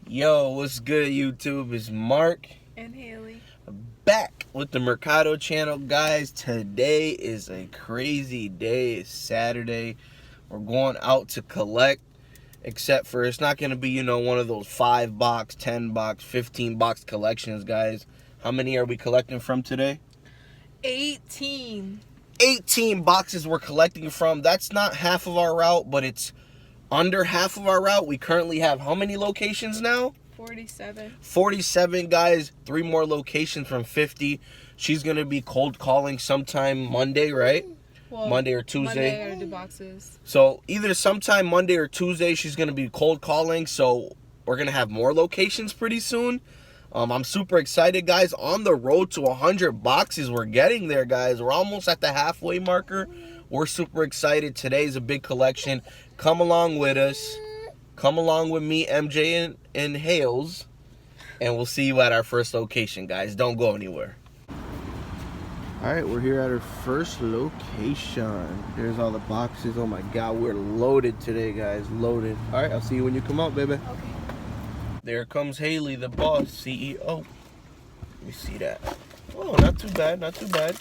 Yo, what's good, YouTube? It's Mark and Haley back with the Mercado channel, guys. Today is a crazy day. It's Saturday. We're going out to collect, except for it's not going to be, one of those 5-box, 10-box, 15-box collections, guys. How many are we collecting from today? 18 boxes we're collecting from. That's not half of our route, but it's under half of our route. We currently have how many locations now? 47, guys. 3 more locations from 50. She's gonna be cold calling sometime Monday, right? well, Monday or Tuesday. Monday or the boxes. So either sometime Monday or Tuesday she's gonna be cold calling. So we're gonna have more locations pretty soon. I'm super excited, guys. On the road to 100 boxes. We're getting there, guys. We're almost at the halfway marker. We're super excited. Today's a big collection. Come along with us. Come along with me, MJ, and Hales. And we'll see you at our first location, guys. Don't go anywhere. All right, we're here at our first location. There's all the boxes. Oh, my God. We're loaded today, guys. Loaded. All right, I'll see you when you come out, baby. Okay. There comes Haley, the boss, CEO. Let me see that. Oh, not too bad. Not too bad.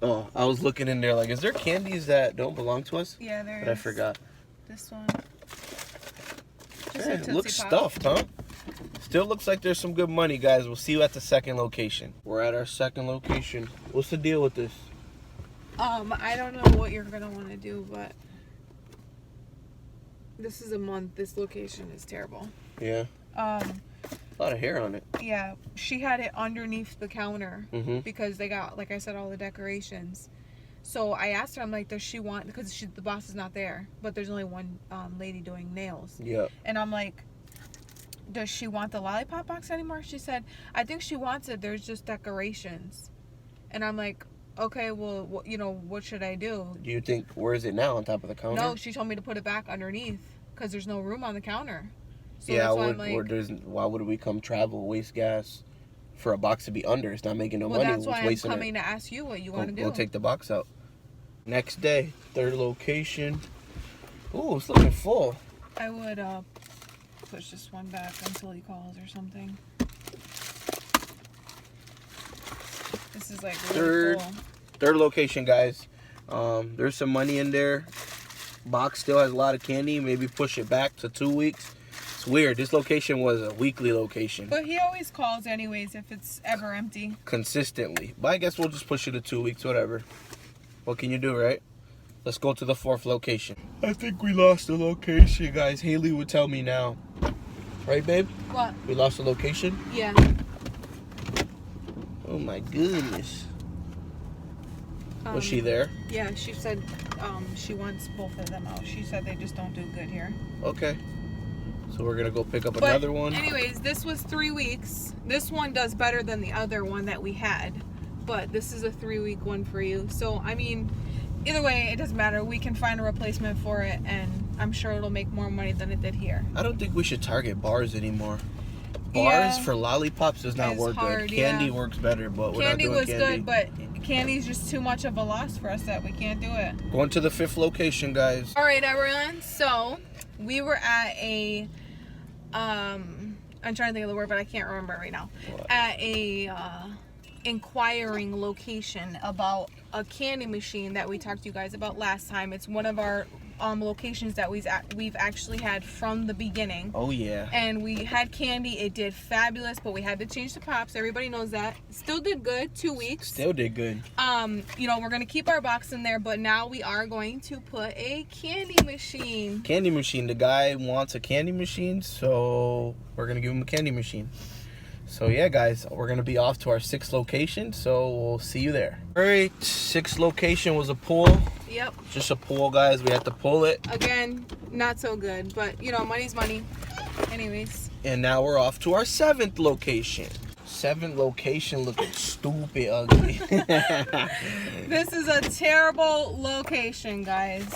Oh, I was looking in there like, is there candies that don't belong to us? Yeah, there is. But I forgot. This one. Yeah, it looks stuffed, huh? Still looks like there's some good money, guys. We'll see you at the second location. We're at our second location. What's the deal with this? I don't know what you're gonna want to do, but this is a month. This location is terrible. Yeah. A lot of hair on it. Yeah, she had it underneath the counter because they got, like I said, all the decorations. So I asked her, I'm like, does she want, because the boss is not there, but there's only one lady doing nails. Yeah. And I'm like, does she want the lollipop box anymore? She said, I think she wants it. There's just decorations. And I'm like, okay, well, what should I do? Do you think, where is it now, on top of the counter? No, she told me to put it back underneath because there's no room on the counter. So yeah, that's why I'm like, why would we come travel, waste gas for a box to be under? It's not making no money. That's why I'm coming to ask you what you want to do. Go take the box out. Next day, third location. Ooh, it's looking full. I would push this one back until he calls or something. This is like really full. Third location, guys. There's some money in there. Box still has a lot of candy. Maybe push it back to 2 weeks. It's weird. This location was a weekly location. But he always calls anyways if it's ever empty. Consistently. But I guess we'll just push it to 2 weeks, whatever. What can you do, right? Let's go to the fourth location. I think we lost the location, guys. Haley would tell me now. Right, babe? What? We lost the location? Yeah. Oh, my goodness. Was she there? Yeah, she said she wants both of them out. She said they just don't do good here. Okay. So we're going to go pick up another one. Anyways, this was 3 weeks. This one does better than the other one that we had. But this is a 3-week one for you. So, I mean, either way, it doesn't matter. We can find a replacement for it, and I'm sure it'll make more money than it did here. I don't think we should target bars anymore. Bars for lollipops does not work good. Candy works better, but we're not doing candy. Candy was good, but candy's just too much of a loss for us that we can't do it. Going to the fifth location, guys. All right, everyone. So, we were at a, I'm trying to think of the word, but I can't remember it right now. What? At a, inquiring location about a candy machine that we talked to you guys about last time. It's one of our locations that we've actually had from the beginning. Oh yeah. And we had candy. It did fabulous, but we had to change the pops. Everybody knows that. Still did good. 2 weeks. Still did good. We're gonna keep our box in there, but now we are going to put a candy machine. Candy machine. The guy wants a candy machine, so we're gonna give him a candy machine. So yeah, guys, we're gonna be off to our 6th location, so we'll see you there. All right, 6th location was a pool. Yep. Just a pool, guys. We had to pull it. Again, not so good, but money's money. Anyways. And now we're off to our 7th location. 7th location looking stupid ugly. This is a terrible location, guys.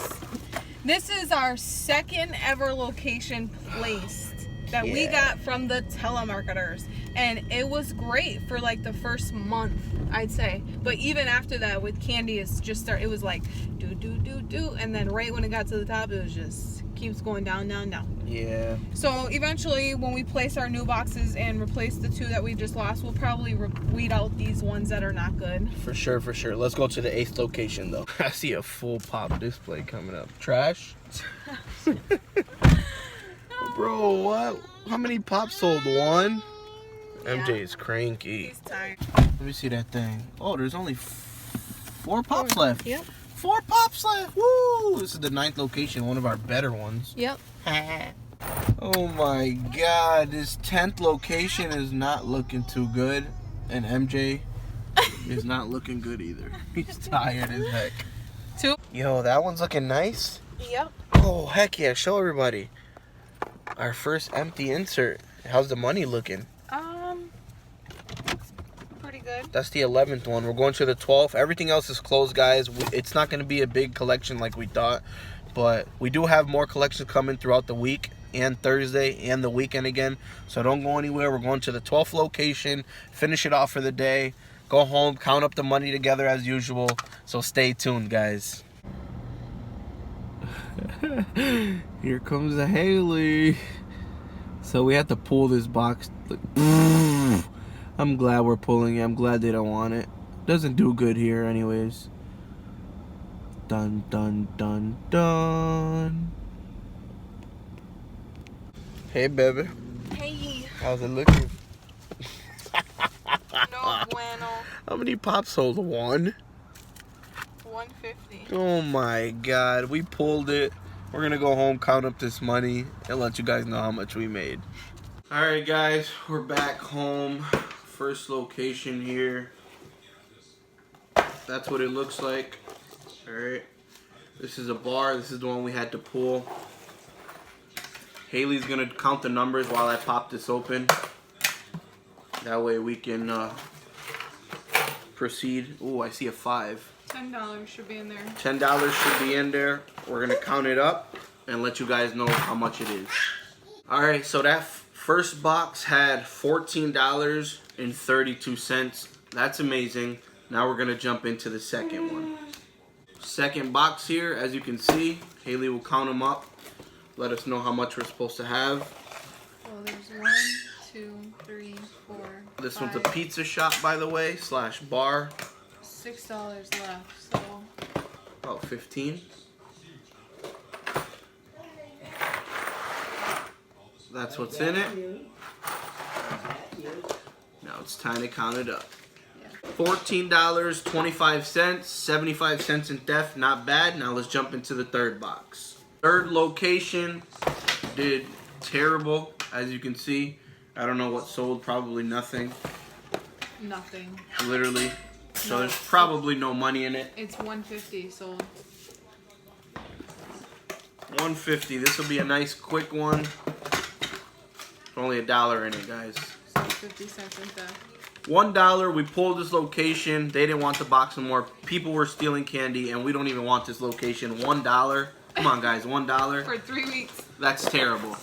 This is our 2nd ever location placed that we got from the telemarketers, and it was great for like the first month, I'd say. But even after that, with candy, it was like do, and then right when it got to the top, it was just keeps going down, down, down. Yeah. So eventually, when we place our new boxes and replace the 2 that we just lost, we'll probably weed out these ones that are not good. For sure, for sure. Let's go to the 8th location, though. I see a full pop display coming up. Trash? Bro, what? How many pops sold? 1? Yeah. MJ's cranky. He's tired. Let me see that thing. Oh, there's only 4 pops left. Yep. 4 pops left. Woo! This is the 9th location, one of our better ones. Yep. Oh my god, this 10th location is not looking too good. And MJ is not looking good either. He's tired as heck. 2. Yo, that one's looking nice. Yep. Oh, heck yeah. Show everybody. Our first empty insert. How's the money looking? Pretty good. That's the 11th one. We're going to the 12th. Everything else is closed, guys. It's not going to be a big collection like we thought. But we do have more collections coming throughout the week and Thursday and the weekend again. So don't go anywhere. We're going to the 12th location. Finish it off for the day. Go home. Count up the money together as usual. So stay tuned, guys. Here comes the Haley. So we have to pull this box. I'm glad we're pulling it. I'm glad they don't want it. Doesn't do good here anyways. Dun, dun, dun, dun. Hey, baby. Hey. How's it looking? No bueno. How many pops sold? 1? 150. Oh my god. We pulled it. We're going to go home, count up this money, and let you guys know how much we made. Alright, guys. We're back home. First location here. That's what it looks like. Alright. This is a bar. This is the one we had to pull. Haley's going to count the numbers while I pop this open. That way we can proceed. Oh, I see a 5. $10 should be in there. $10 should be in there. We're going to count it up and let you guys know how much it is. Alright, so that first box had $14.32. That's amazing. Now we're going to jump into the second one. Second box here, as you can see, Haley will count them up. Let us know how much we're supposed to have. Well, there's 1, 2, 3, 4. This 5. one's a pizza shop, by the way, / bar. $6 left, so. About 15. That's what's in it. Now it's time to count it up. $14.25, 75 cents in theft, not bad. Now let's jump into the third box. Third location did terrible, as you can see. I don't know what sold, probably nothing. Nothing. Literally. So there's probably no money in it. It's 150, so. 150. This will be a nice quick one. Only $1 in it, guys. So 50 cents in theft. $1. We pulled this location. They didn't want the box anymore. People were stealing candy, and we don't even want this location. $1. Come on, guys. $1 For 3 weeks. That's terrible.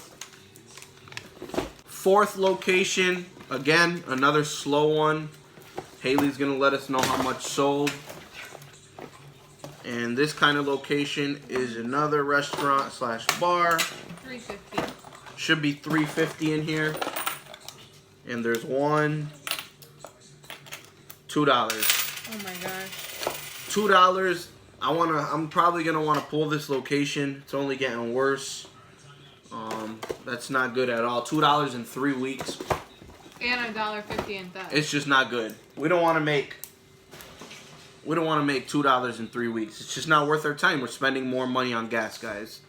Fourth location. Again, another slow one. Haley's gonna let us know how much sold. And this kind of location is another restaurant / bar. $3.50. Should be $3.50 in here. And there's $1, $2. Oh my gosh. $2. I'm probably gonna want to pull this location. It's only getting worse. That's not good at all. $2 in 3 weeks. And $1.50 in theft. It's just not good. We don't want to make $2 in 3 weeks. It's just not worth our time. We're spending more money on gas, guys.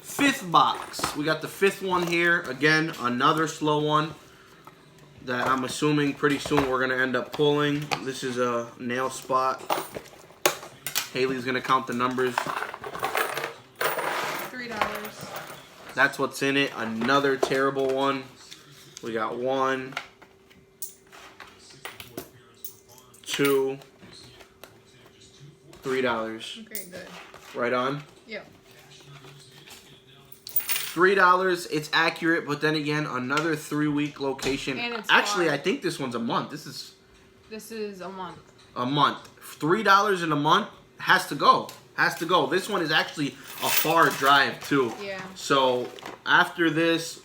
Fifth box. We got the 5th one here. Again, another slow one that I'm assuming pretty soon we're gonna end up pulling. This is a nail spot. Haley's gonna count the numbers. $3. That's what's in it. Another terrible one. We got 1, 2, $3. Okay, good. Right on. Yep. $3. It's accurate, but then again, another 3-week location. And it's Actually, far. I think this one's a month. This is a month. a month. $3 in a month has to go. Has to go. This one is actually a far drive too. Yeah. So after this,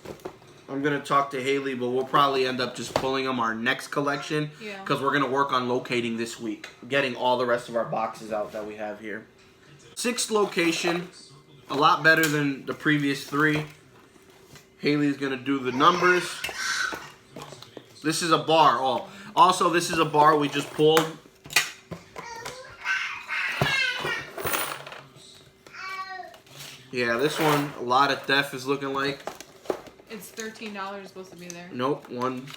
I'm gonna talk to Haley, but we'll probably end up just pulling them our next collection. Yeah. Because we're gonna work on locating this week, getting all the rest of our boxes out that we have here. 6th location, a lot better than the previous 3. Haley's gonna do the numbers. This is a bar. Oh, also this is a bar we just pulled. Yeah, this one, a lot of theft is looking like. It's $13 supposed to be there. Nope, 1,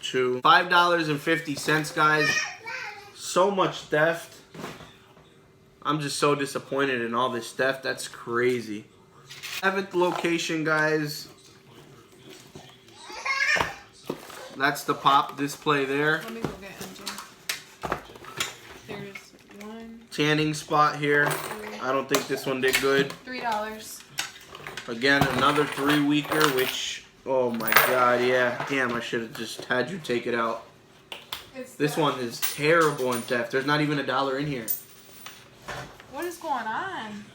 2, $5.50, guys. So much theft. I'm just so disappointed in all this theft. That's crazy. 7th location, guys. That's the pop display there. Let me go get MJ. There's 1. Tanning spot here. I don't think this one did good. $3. Again, another 3 weeker, which, oh my god, yeah. Damn, I should have just had you take it out. This one is terrible in theft. There's not even $1 in here. What is going on?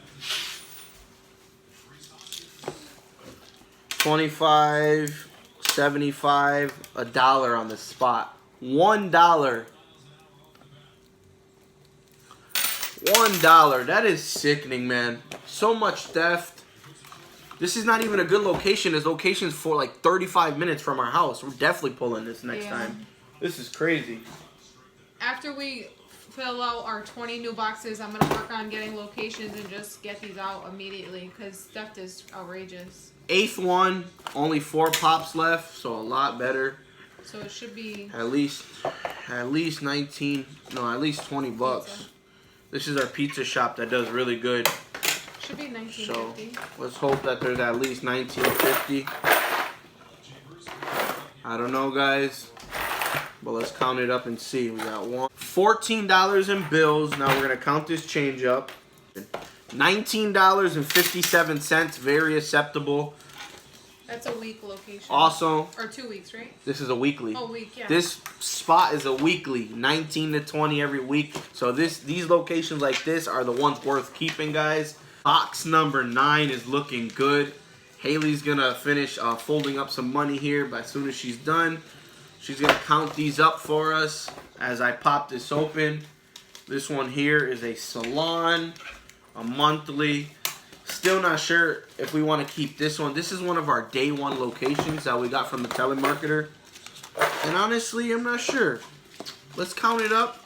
25, 75, $1 on the spot. $1. $1. That is sickening, man. So much theft. This is not even a good location. This location's for like 35 minutes from our house. We're definitely pulling this next time. This is crazy. After we fill out our 20 new boxes, I'm going to work on getting locations and just get these out immediately because theft is outrageous. 8th one, only 4 pops left, so a lot better. So it should be at least 19, no, at least 20 bucks. Pizza. This is our pizza shop that does really good. Should be $19.50. So let's hope that there's at least $19.50. I don't know, guys, but let's count it up and see. We got $14 in bills. Now we're gonna count this change up. $19.57, very acceptable. That's a week location. Also, or 2 weeks, right? This is a weekly. Oh, week, yeah. This spot is a weekly, 19 to 20 every week. So these locations like this are the ones worth keeping, guys. Box number 9 is looking good. Haley's gonna finish folding up some money here, but as soon as she's done, she's gonna count these up for us as I pop this open. This one here is a salon, a monthly. Still not sure if we want to keep this one. This is one of our day 1 locations that we got from the telemarketer. And honestly, I'm not sure. Let's count it up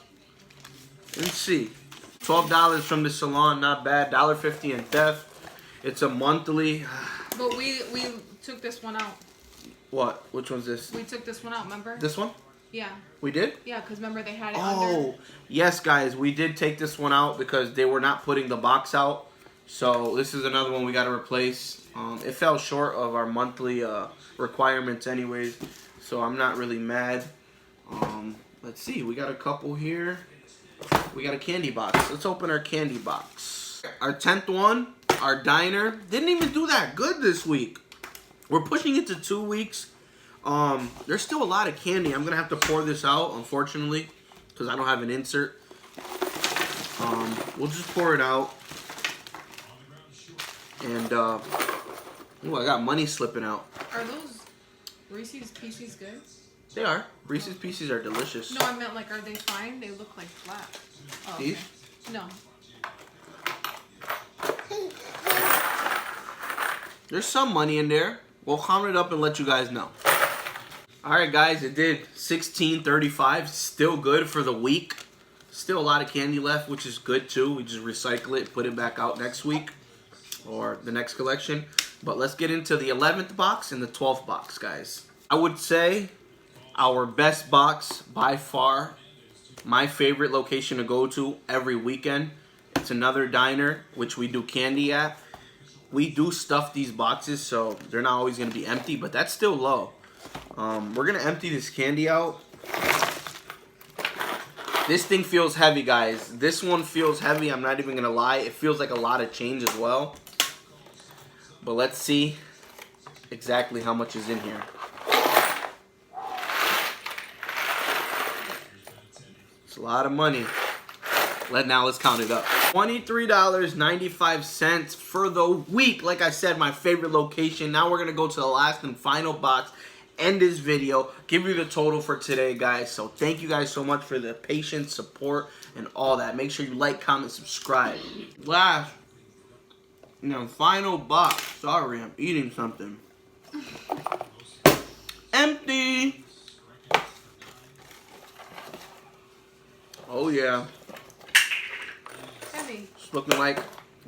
and see. $12 from the salon, not bad. $1.50 in theft. It's a monthly. But we took this one out. What? Which one's this? We took this one out, remember? This one? Yeah. We did? Yeah, because remember they had it under. Oh, yes, guys. We did take this one out because they were not putting the box out. So this is another one we got to replace. It fell short of our monthly requirements anyways. So I'm not really mad. Let's see. We got a couple here. We got a candy box. Let's open our candy box. Our 10th one, our diner, didn't even do that good this week. We're pushing it to 2 weeks. There's still a lot of candy. I'm going to have to pour this out, unfortunately, because I don't have an insert. We'll just pour it out. And, ooh, I got money slipping out. Are those Reese's Pieces good? They are. Reese's Pieces are delicious. No, I meant like, are they fine? They look like flat. Oh, These? okay. No. There's some money in there. We'll count it up and let you guys know. Alright guys, it did $16.35. Still good for the week. Still a lot of candy left, which is good too. We just recycle it, put it back out next week. Or the next collection. But let's get into the 11th box and the 12th box, guys. I would say our best box by far. My favorite location to go to every weekend. It's another diner, which we do candy at. We do stuff these boxes, so they're not always going to be empty, but that's still low. We're going to empty this candy out. This thing feels heavy, guys. This one feels heavy, I'm not even going to lie. It feels like a lot of change as well. But let's see exactly how much is in here. It's a lot of money. Let's count it up. $23.95 for the week. Like I said, my favorite location. Now we're gonna go to the last and final box. End this video. Give you the total for today, guys. So thank you guys so much for the patience, support, and all that. Make sure you like, comment, subscribe. Last, final box. Sorry, I'm eating something. Empty. Oh yeah. Heavy. It's looking like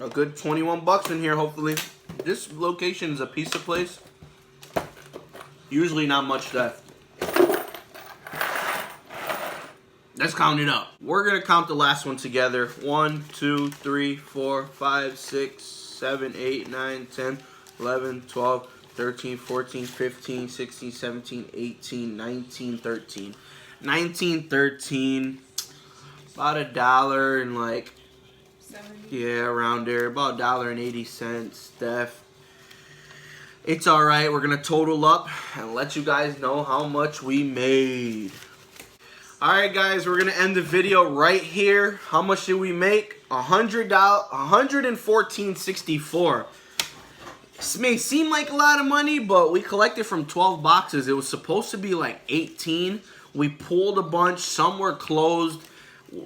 a good 21 bucks in here, hopefully. This location is a pizza place. Usually not much left. Let's count it up. We're gonna count the last one together. 1, 2, 3, 4, 5, 6, 7, 8, 9, 10, 11, 12, 13, 14, 15, 16, 17, 18, 19, 13. 19, 13. About $1 and like, 70. yeah, around there. About $1.80. Def. It's alright. We're going to total up and let you guys know how much we made. Alright, guys. We're going to end the video right here. How much did we make? $100, $114.64. This may seem like a lot of money, but we collected from 12 boxes. It was supposed to be like 18. We pulled a bunch. Some were closed.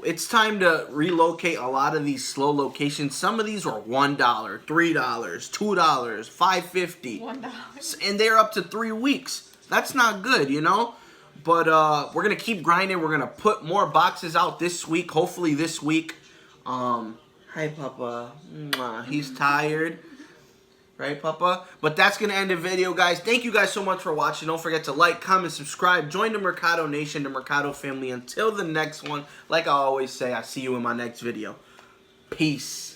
It's time to relocate a lot of these slow locations. Some of these were $1, $3, $2, $5.50. $1. And they're up to 3 weeks. That's not good, you know? But we're going to keep grinding. We're going to put more boxes out this week. Hopefully this week. Hi, Papa. Mwah. He's tired. Right, Papa? But that's going to end the video, guys. Thank you guys so much for watching. Don't forget to like, comment, subscribe. Join the Mercado Nation, the Mercado family. Until the next one, like I always say, I'll see you in my next video. Peace.